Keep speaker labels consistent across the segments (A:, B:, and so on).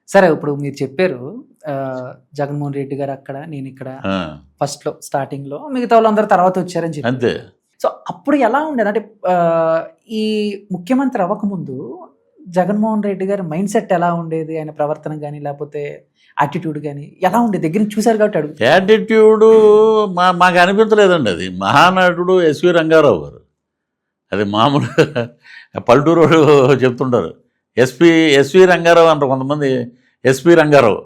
A: సరే ఇప్పుడు మీరు చెప్పారు జగన్మోహన్ రెడ్డి గారు అక్కడ, నేను ఇక్కడ
B: ఆ,
A: ఫస్ట్‌లో స్టార్టింగ్‌లో మిగతా వాళ్ళందరూ తర్వాత వచ్చారని చెప్పారు.
B: అంతే.
A: సో, అప్పుడు ఎలా ఉండేది? అంటే ఈ ముఖ్యమంత్రి అవ్వకముందు జగన్మోహన్ రెడ్డి గారి మైండ్‌సెట్ ఎలా ఉండేది? ఆయన ప్రవర్తన గాని, లేపోతే యాటిట్యూడ్ గాని ఎలా ఉండేది? దగ్గర నుంచి చూసారు కాబట్టి అడుగుతున్నా.
B: యాటిట్యూడు మాకు అనిపించలేదండి. అది మహానటుడు ఎస్వి రంగారావు గారు. అది మామూలు పల్లెటూరు చెప్తుంటారు. ఎస్వి రంగారావు అంటారు కొంతమంది. ఎస్పి రంగారావు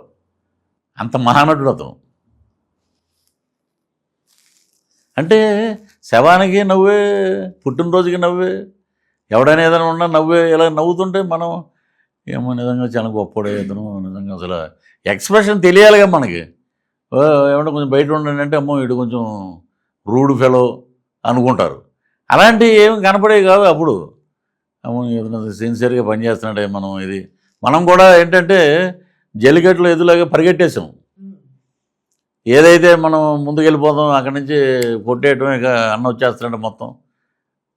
B: అంత మహానటుడు అతను. అంటే శవానికి నవ్వే, పుట్టినరోజుకి నవ్వే, ఎవడైనా ఏదైనా ఉన్నా నవ్వే. ఇలా నవ్వుతుంటే మనం ఏమో నిజంగా చాలా గొప్పడే ఇతను, నిజంగా అసలు ఎక్స్ప్రెషన్ తెలియాలిగా మనకి. ఏమంటే కొంచెం బయట ఉండండి అంటే అమ్మో వీడు కొంచెం రూడ్ ఫెలో అనుకుంటారు. అలాంటివి ఏమి కనపడేవి కాదు అప్పుడు. అమ్మో ఏదైనా సిన్సియర్గా పనిచేస్తున్నాడే మనం. ఇది మనం కూడా ఏంటంటే జల్లికట్లో ఎదులాగా పరిగెట్టేసాం. ఏదైతే మనం ముందుకెళ్ళిపోతాం అక్కడి నుంచి కొట్టేయటం, ఇక అన్న వచ్చేస్తున్నాడు మొత్తం.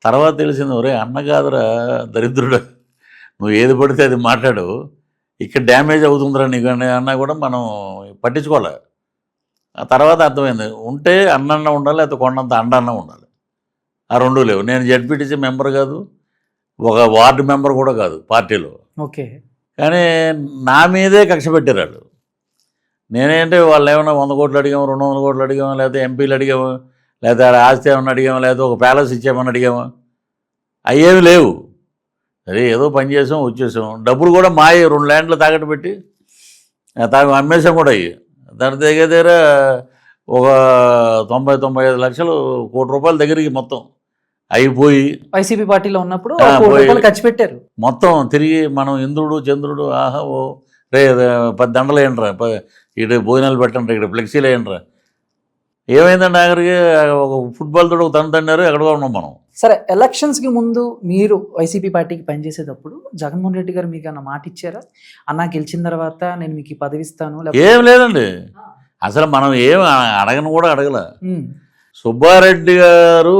B: తర్వాత తెలిసింది, ఒరే అన్న కాదురా దరిద్రుడు, నువ్వు ఏది పడితే అది మాట్లాడు, ఇక్కడ డ్యామేజ్ అవుతుందిరా నీకు అన్నా కూడా మనం పట్టించుకోలే. ఆ తర్వాత అర్థమైంది, ఉంటే అన్న ఉండాలి, లేకపోతే కొండంత అండన్న ఉండాలి. ఆ రెండూ లేవు. నేను జెడ్పీటీసీ మెంబర్ కాదు, ఒక వార్డు మెంబర్ కూడా కాదు పార్టీలో.
A: ఓకే.
B: కానీ నా మీదే కక్ష పెట్టారు వాళ్ళు. నేనేంటే వాళ్ళు ఏమైనా 100 కోట్లు అడిగాము, 200 కోట్లు అడిగాము, లేకపోతే ఎంపీలు అడిగాము, లేకపోతే ఆస్తి ఏమన్నా అడిగాము, లేకపోతే ఒక ప్యాలెస్ ఇచ్చామని అడిగాము. అయ్యేవి లేవు. సరే ఏదో పని చేసాం వచ్చేసాం. డబ్బులు కూడా మాయ 2 ల్యాండ్లు తాకట్టు పెట్టి అమ్మేసాం కూడా. అయ్యి దాని దగ్గర ఒక 90-95 లక్షలు, కోటి రూపాయల దగ్గరికి మొత్తం అయిపోయి
A: వైసీపీ పార్టీలో ఉన్నప్పుడు
B: ఆ,
A: ₹1
B: పోయి.
A: కోటి ఖర్చు పెట్టారు.
B: మొత్తం తిరిగి మనం ఇంద్రుడు చంద్రుడు ఆహా ఓ రే 10 దండలు వేయండిరా, ఇటు భోజనాలు పెట్టండి, ఇక్కడ ఫ్లెక్సీలు వేయండిరా. ఏమైందండి ఆఖరికి ఒక ఫుట్బాల్ తోడు ఒక తన్నారు, ఎక్కడికో ఉన్నాం మనం.
A: సరే, ఎలక్షన్స్ కి ముందు మీరు వైసీపీ పార్టీకి పనిచేసేటప్పుడు జగన్మోహన్ రెడ్డి గారు మీకు అన్న మాట ఇచ్చారా? అన్న గెలిచిన తర్వాత నేను మీకు ఈ పదవి ఇస్తాను,
B: ఏం లేదండి. అసలు మనం ఏం అడగను కూడా అడగల.
A: ఉమ్,
B: సుబ్బారెడ్డి గారు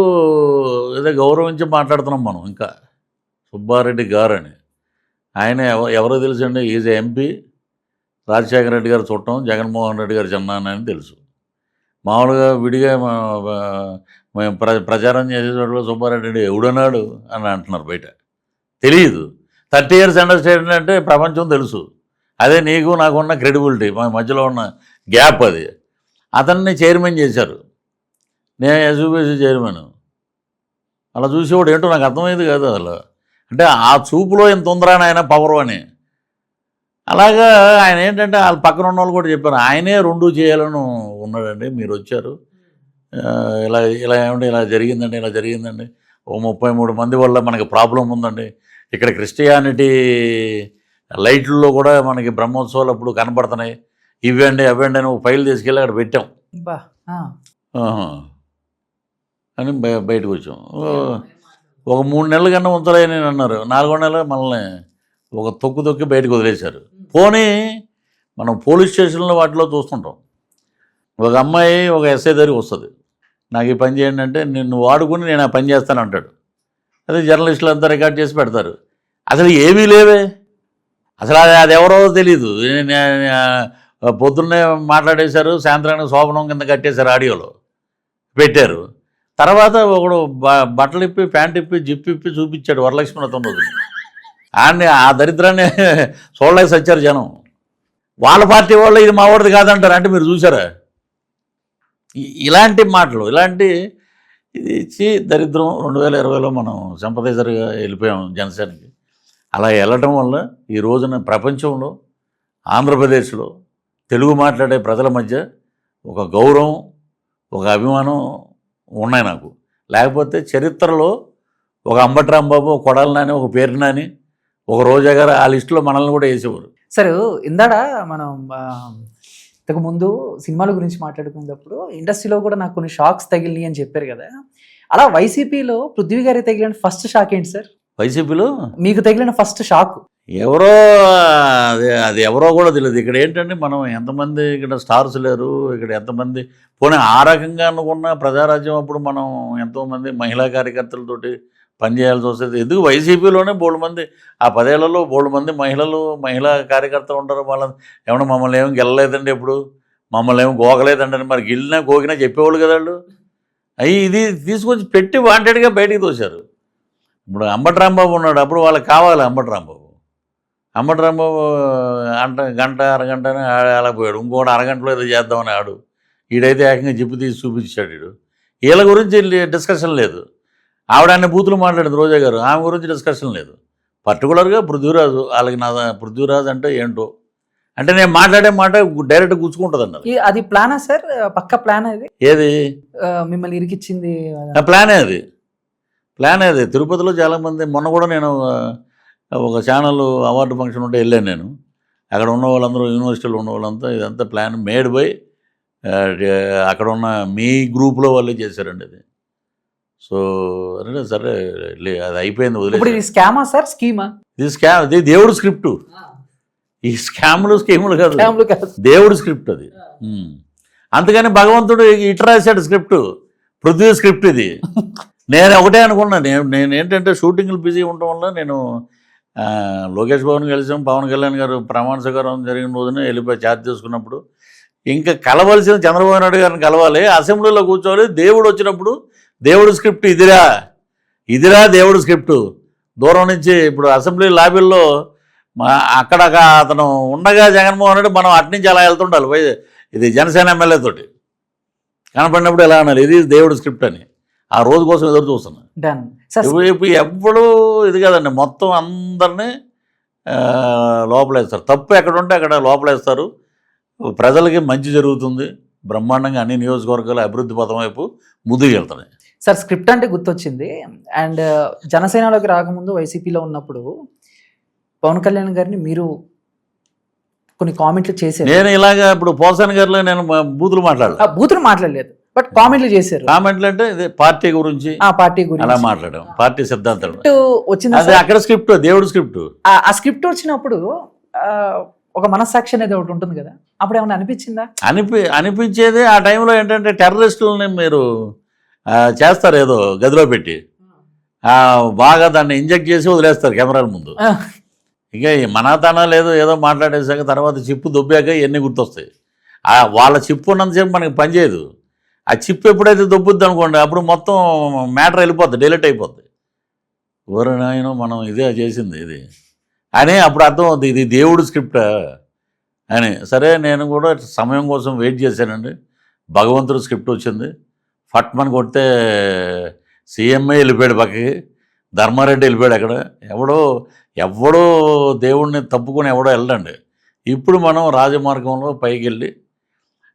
B: ఏదో గౌరవించి మాట్లాడుతున్నాం మనం. ఇంకా సుబ్బారెడ్డి గారు అని ఆయన ఎవరో తెలుసండి. ఈజ్ ఎంపీ, రాజశేఖర రెడ్డి గారు చుట్టం, జగన్మోహన్ రెడ్డి గారు చిన్నాన్న అని తెలుసు. మామూలుగా విడిగా మేము ప్రచారం చేసే చోట్ల సుబ్బారెడ్డి ఎవడన్నాడు అని అంటున్నారు బయట. తెలియదు. 30 years అండర్స్టాండింగ్ అంటే ప్రపంచం తెలుసు. అదే నీకు నాకున్న క్రెడిబిలిటీ, మా మధ్యలో ఉన్న గ్యాప్ అది. అతన్ని చైర్మన్ చేశారు, నేను ఎస్యూబీసీ చైర్మన్. అలా చూసేవాడు ఏంటో నాకు అర్థమైంది కాదు అసలు. అంటే ఆ చూపులో ఎంత ఉందిరా ఆయన పవర్ అని. అలాగా ఆయన ఏంటంటే వాళ్ళ పక్కన ఉన్న వాళ్ళు కూడా చెప్పారు, ఆయనే 2 చేయాలని ఉన్నాడండి. మీరు వచ్చారు, ఇలా ఇలా ఏమంటే ఇలా జరిగిందండి, ఇలా జరిగిందండి, ఓ 33 మంది వల్ల మనకి ప్రాబ్లం ఉందండి. ఇక్కడ క్రిస్టియానిటీ లైట్లలో కూడా మనకి బ్రహ్మోత్సవాలు అప్పుడు కనబడుతున్నాయి, ఇవ్వండి అవ్వండి అని ఒక ఫైల్ తీసుకెళ్ళి అక్కడ పెట్టాం.
A: బా, ఆ,
B: ఆహా. అని బయటకు వచ్చాం. ఒక 3 నెలల కన్నా ఉంచలేని అన్నారు. 4వ నెల మనల్ని ఒక తొక్కి బయటకు వదిలేశారు. పోనీ మనం పోలీస్ స్టేషన్లో వాటిలో చూస్తుంటాం, ఒక అమ్మాయి ఒక ఎస్ఐ దగ్గరికి వస్తుంది, నాకు ఈ పని చేయండి అంటే నిన్ను వాడుకుని నేను ఆ పని చేస్తాను అంటాడు. అదే జర్నలిస్టులు అంతా రికార్డ్ చేసి పెడతారు. అసలు ఏమీ లేవే. అసలు అది ఎవరో తెలీదు. పొద్దున్నే మాట్లాడేశారు, సాయంత్రానికి శోభనం కింద కట్టేశారు, ఆడియోలో పెట్టారు. తర్వాత ఒకడు బట్టలు ఇప్పి, ప్యాంట్ ఇప్పి, జిప్ ఇప్పి చూపించాడు వరలక్ష్మి వ్రతం రోజు. ఆడిని ఆ దరిద్రాన్ని చూడలేక సచ్చారు జనం. వాళ్ళ పార్టీ వాళ్ళు ఇది మా వాడిది కాదంటారు. అంటే మీరు చూసారా ఇలాంటి మాటలు? ఇలాంటి ఇది ఇచ్చి దరిద్రం. 2020లో మనం సింపథైజర్గా వెళ్ళిపోయాం జనసేనకి. అలా వెళ్ళటం వల్ల ఈ రోజున ప్రపంచంలో, ఆంధ్రప్రదేశ్లో తెలుగు మాట్లాడే ప్రజల మధ్య ఒక గౌరవం, ఒక అభిమానం ఉన్నాయి నాకు. లేకపోతే చరిత్రలో ఒక అంబటి రాంబాబు, ఒక కొడాలి నాని, ఒక పేరు నాని, ఒక రోజా గారు ఆ లిస్టులో మనల్ని కూడా వేసేవారు.
A: సరే, ఇందాడ మనం ఇంతకు ముందు సినిమాల గురించి మాట్లాడుకున్నప్పుడు ఇండస్ట్రీలో కూడా నాకు కొన్ని షాక్స్ తగిలినాయి అని చెప్పారు కదా. అలా వైసీపీలో పృథ్వీ గారికి తగిలిన ఫస్ట్ షాక్ ఏంటి సార్?
B: వైసీపీలో
A: మీకు తగిలిన ఫస్ట్ షాక్
B: ఎవరో, అది ఎవరో కూడా తెలియదు. ఇక్కడ ఏంటంటే మనం ఎంతమంది ఇక్కడ స్టార్స్ లేరు, ఇక్కడ ఎంతమంది. పోనీ ఆ రకంగా అనుకున్న ప్రజారాజ్యం అప్పుడు మనం ఎంతోమంది మహిళా కార్యకర్తలతోటి పని చేయాల్సి వస్తుంది. ఎందుకు వైసీపీలోనే బోల్డు మంది ఆ 10 ఏళ్లలో బోల్డు మంది మహిళా కార్యకర్తలు ఉంటారు. వాళ్ళని ఏమన్నా మమ్మల్ని ఏమి గెలలేదండి, ఎప్పుడు మమ్మల్ని ఏమి గోకలేదండి అని, మరి గిల్లినా గోకినా చెప్పేవాళ్ళు కదా వాళ్ళు. ఇది తీసుకొచ్చి పెట్టి వాంటెడ్గా బయటికి తోశారు. ఇప్పుడు అంబటి రాంబాబు ఉన్నాడు, అప్పుడు వాళ్ళకి కావాలి అంబటి రాంబాబు గంట అరగంట అలా పోయాడు. ఇంకోటి అరగంటలో ఏదో చేద్దామని ఆడు. ఈడైతే ఏకంగా జిప్పు తీసి చూపించాడు. వీడు వీళ్ళ గురించి డిస్కషన్ లేదు. ఆవిడ అన్ని బూతులు మాట్లాడింది రోజా గారు, ఆమె గురించి డిస్కషన్ లేదు. పర్టికులర్గా పృథ్వీరాజు, వాళ్ళకి పృథ్వీరాజు అంటే ఏంటో, అంటే నేను మాట్లాడే మాట డైరెక్ట్ గుచ్చుకుంటుంది అన్నది.
A: అది ప్లానా సార్? పక్క ప్లాన్ అది
B: ఏది
A: మిమ్మల్ని ఇరికిచ్చింది?
B: ప్లానే అది. తిరుపతిలో చాలామంది, మొన్న కూడా నేను ఒక ఛానల్ అవార్డు ఫంక్షన్ ఉంటే వెళ్ళాను నేను. అక్కడ ఉన్న వాళ్ళందరూ, యూనివర్సిటీలో ఉన్న వాళ్ళంతా ఇదంతా ప్లాన్ మేడ్ బై అక్కడ ఉన్న మీ గ్రూప్లో వాళ్ళే చేశారండి అది. సో అంటే సరే అది అయిపోయింది, వదిలేదు.
A: ఇది స్కామా సార్, స్కీమా?
B: ఇది దేవుడు స్క్రిప్టు. ఈ స్కీములు కాదు, దేవుడు స్క్రిప్ట్ అది. అందుకని భగవంతుడు ఇటు రాశాడు స్క్రిప్ట్, పృథ్వీ స్క్రిప్ట్ ఇది. నేను ఒకటే అనుకున్నాను, నేను ఏంటంటే షూటింగ్లు బిజీ ఉండటం వల్ల నేను లోకేష్ బాబుని కలిసాం, పవన్ కళ్యాణ్ గారు ప్రమాణ స్వీకారం జరిగిన రోజునే వెళ్ళిపోయి ఛార్జ్ చేసుకున్నప్పుడు, ఇంకా కలవలసిన చంద్రబాబు నాయుడు గారిని కలవాలి, అసెంబ్లీలో కూర్చోవాలి. దేవుడు వచ్చినప్పుడు దేవుడు స్క్రిప్ట్ ఇదిరా దేవుడు స్క్రిప్టు. దూరం నుంచి ఇప్పుడు అసెంబ్లీ లాబీల్లో అక్కడ అతను ఉండగా జగన్మోహన్ రెడ్డి మనం అట్నుంచి అలా వెళ్తుండాలి. ఇది జనసేన ఎమ్మెల్యే తోటి కనపడినప్పుడు ఎలా అనాలి, ఇది దేవుడు స్క్రిప్ట్ అని. ఆ రోజు కోసం ఎదురు చూస్తున్నాను. ఇప్పుడు ఎప్పుడు ఇది కదండి, మొత్తం అందరినీ లోపలేస్తారు. తప్పు ఎక్కడ ఉంటే అక్కడ లోపలేస్తారు. ప్రజలకి మంచి జరుగుతుంది, బ్రహ్మాండంగా అన్ని నియోజకవర్గాలు అభివృద్ధి పథం వైపు ముందుకు వెళ్తున్నాయి.
A: సార్ స్క్రిప్ట్ అంటే గుర్తొచ్చింది. అండ్ జనసేనలోకి రాకముందు వైసీపీలో ఉన్నప్పుడు పవన్ కళ్యాణ్ గారిని మీరు కొన్ని కామెంట్లు చేశారు.
B: నేను ఇలాగా ఇప్పుడు పోసాని గారిలో నేను బూతులు
A: మాట్లాడలేదు, బట్ కామెంట్లు చేశారు.
B: కామెంట్లు అంటే ఇదే పార్టీ గురించి అలా మాట్లాడాం, పార్టీ సిద్ధాంతాలు
A: వచ్చింది.
B: అదే అక్కడ స్క్రిప్ట్, దేవుడు స్క్రిప్ట్.
A: ఆ స్క్రిప్ట్ వచ్చినప్పుడు ఒక మనస్సాక్షి అనేది ఒకటి ఉంటుంది కదా, అప్పుడు ఏమైనా అనిపించిందా?
B: అనిపించేది ఆ టైంలో ఏంటంటే టెర్రరిస్టులని మీరు చేస్తారు ఏదో గదిలో పెట్టి, బాగా దాన్ని ఇంజెక్ట్ చేసి వదిలేస్తారు కెమెరాల ముందు. ఇక మనాతానా లేదు, ఏదో మాట్లాడేసాక తర్వాత చిప్పు దొబ్బాక ఇవన్నీ గుర్తొస్తాయి. వాళ్ళ చిప్పు ఉన్నంతసేపు మనకి పనిచేయదు. ఆ చిప్పు ఎప్పుడైతే దొబ్బుద్ది అనుకోండి, అప్పుడు మొత్తం మ్యాటర్ వెళ్ళిపోద్ది, డిలీట్ అయిపోద్ది. ఎవరైనా మనం ఇదే చేసింది ఇది అని అప్పుడు అర్థం అవుతుంది, ఇది దేవుడు స్క్రిప్ట్ అని. సరే నేను కూడా సమయం కోసం వెయిట్ చేశానండి. భగవంతుడు స్క్రిప్ట్ వచ్చింది, ఫట్మని కొడితే సీఎంఏ వెళ్ళిపోయాడు పక్కకి, ధర్మారెడ్డి వెళ్ళిపోయాడు. అక్కడ ఎవడో దేవుడిని తప్పుకొని ఎవడో వెళ్ళండి. ఇప్పుడు మనం రాజమార్గంలో పైకి వెళ్ళి,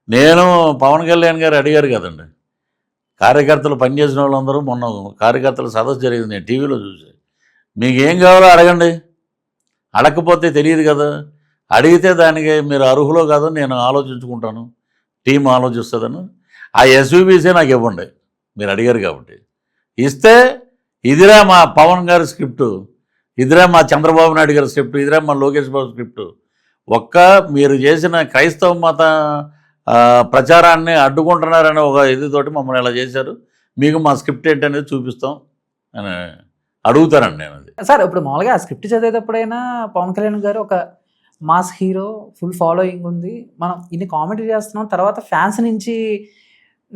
B: నేను పవన్ కళ్యాణ్ గారు అడిగారు కదండి, కార్యకర్తలు పనిచేసిన వాళ్ళందరూ మొన్న కార్యకర్తల సదస్సు జరిగింది, నేను టీవీలో చూసి, మీకు ఏం కావాలో అడగండి, అడగకపోతే తెలియదు కదా, అడిగితే దానికి మీరు అర్హులో కాదో నేను ఆలోచించుకుంటాను, టీం ఆలోచిస్తుందని. ఆ ఎస్యూబీసీ నాకు ఇవ్వండి, మీరు అడిగారు కాబట్టి ఇస్తే, ఇదిరా మా పవన్ గారి స్క్రిప్టు, ఇదిరా మా చంద్రబాబు నాయుడు గారి స్క్రిప్ట్, ఇదిరా మా లోకేష్ బాబు స్క్రిప్టు. మీరు చేసిన క్రైస్తవ మత ప్రచారాన్ని అడ్డుకుంటున్నారని ఒక ఇదితోటి మమ్మల్ని ఇలా చేశారు, మీకు మా స్క్రిప్ట్ ఏంటనేది చూపిస్తాం అని అడుగుతారండి నేను. అది
A: సార్ ఇప్పుడు మామూలుగా ఆ స్క్రిప్ట్ చదివేటప్పుడైనా పవన్ కళ్యాణ్ గారు ఒక మాస్ హీరో, ఫుల్ ఫాలోయింగ్ ఉంది, మనం ఇన్ని కామెంటరీ చేస్తున్నాం, తర్వాత ఫ్యాన్స్ నుంచి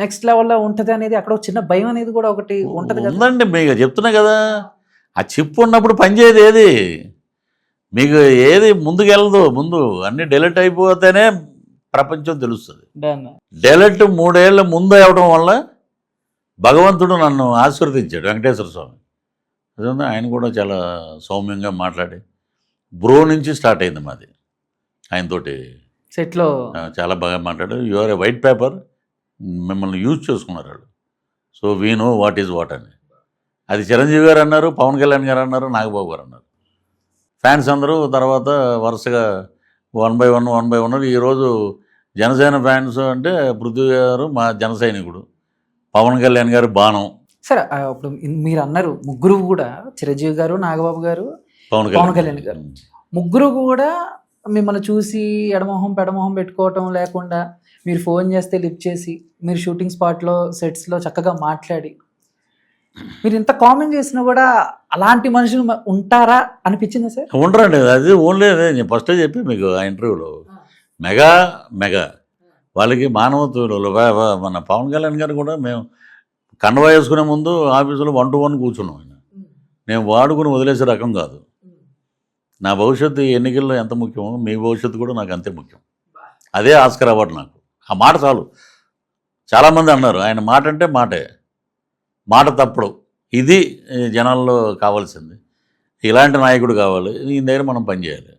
A: నెక్స్ట్ లెవెల్లో ఉంటుంది అనేది అక్కడ చిన్న భయం అనేది కూడా ఒకటి ఉంటుంది కదా.
B: ఉందండి, మీకు చెప్తున్నా కదా, ఆ చిప్పు ఉన్నప్పుడు పనిచేయదు ఏది, మీకు ఏది ముందుకెళ్ళదు. ముందు అన్ని డెలిట్ అయిపోతేనే ప్రపంచం తెలుస్తుంది. డెలిట్ 3 ఏళ్ళ ముందు అవడం వల్ల భగవంతుడు నన్ను ఆశీర్వదించాడు, వెంకటేశ్వర స్వామి. అదే ఆయన కూడా చాలా సౌమ్యంగా మాట్లాడి, బ్రో నుంచి స్టార్ట్ అయింది మాది. ఆయనతోటి
A: సెట్లో
B: చాలా బాగా మాట్లాడు. యువర్ ఏ వైట్ పేపర్, మిమ్మల్ని యూజ్ చేసుకున్నారు వాళ్ళు. So we know what is what అని. అది చిరంజీవి గారు అన్నారు, పవన్ కళ్యాణ్ గారు అన్నారు, నాగబాబు గారు అన్నారు. ఫ్యాన్స్ అందరూ తర్వాత వరుసగా 1 by 1 ఈరోజు జనసేన ఫ్యాన్స్ అంటే పృథ్వీ గారు మా జన సైనికుడు, పవన్ కళ్యాణ్ గారు బాణం.
A: సరే ఇప్పుడు మీరు అన్నారు ముగ్గురు కూడా, చిరంజీవి గారు, నాగబాబు గారు, పవన్ కళ్యాణ్ గారు, ముగ్గురు కూడా మిమ్మల్ని చూసి ఎడమొహం పెడమొహం పెట్టుకోవటం లేకుండా, మీరు ఫోన్ చేస్తే లిఫ్ట్ చేసి, మీరు షూటింగ్ స్పాట్లో సెట్స్లో చక్కగా మాట్లాడి, మీరు ఇంత కామెంట్ చేసినా కూడా అలాంటి మనుషులు ఉంటారా అనిపించిందా సార్?
B: ఉండరండి. అది ఓన్లీ అదే నేను ఫస్టే చెప్పి మీకు ఆ ఇంటర్వ్యూలో మెగా మెగా వాళ్ళకి మానవత్వం మన పవన్ కళ్యాణ్ గారు కూడా మేము కండవా వేసుకునే ముందు ఆఫీసులో 1 to 1 కూర్చున్నాం. నేను వాడుకుని వదిలేసే రకం కాదు. నా భవిష్యత్తు ఈ ఎన్నికల్లో ఎంత ముఖ్యమో మీ భవిష్యత్తు కూడా నాకు అంతే ముఖ్యం. అదే ఆస్కర్ అవార్డు నాకు. ఆ మాట చాలు. చాలామంది అన్నారు ఆయన మాట అంటే మాటే, మాట తప్పడు. ఇది జనాల్లో కావాల్సింది. ఇలాంటి నాయకుడు కావాలి. ఈయన దగ్గర మనం పనిచేయాలి.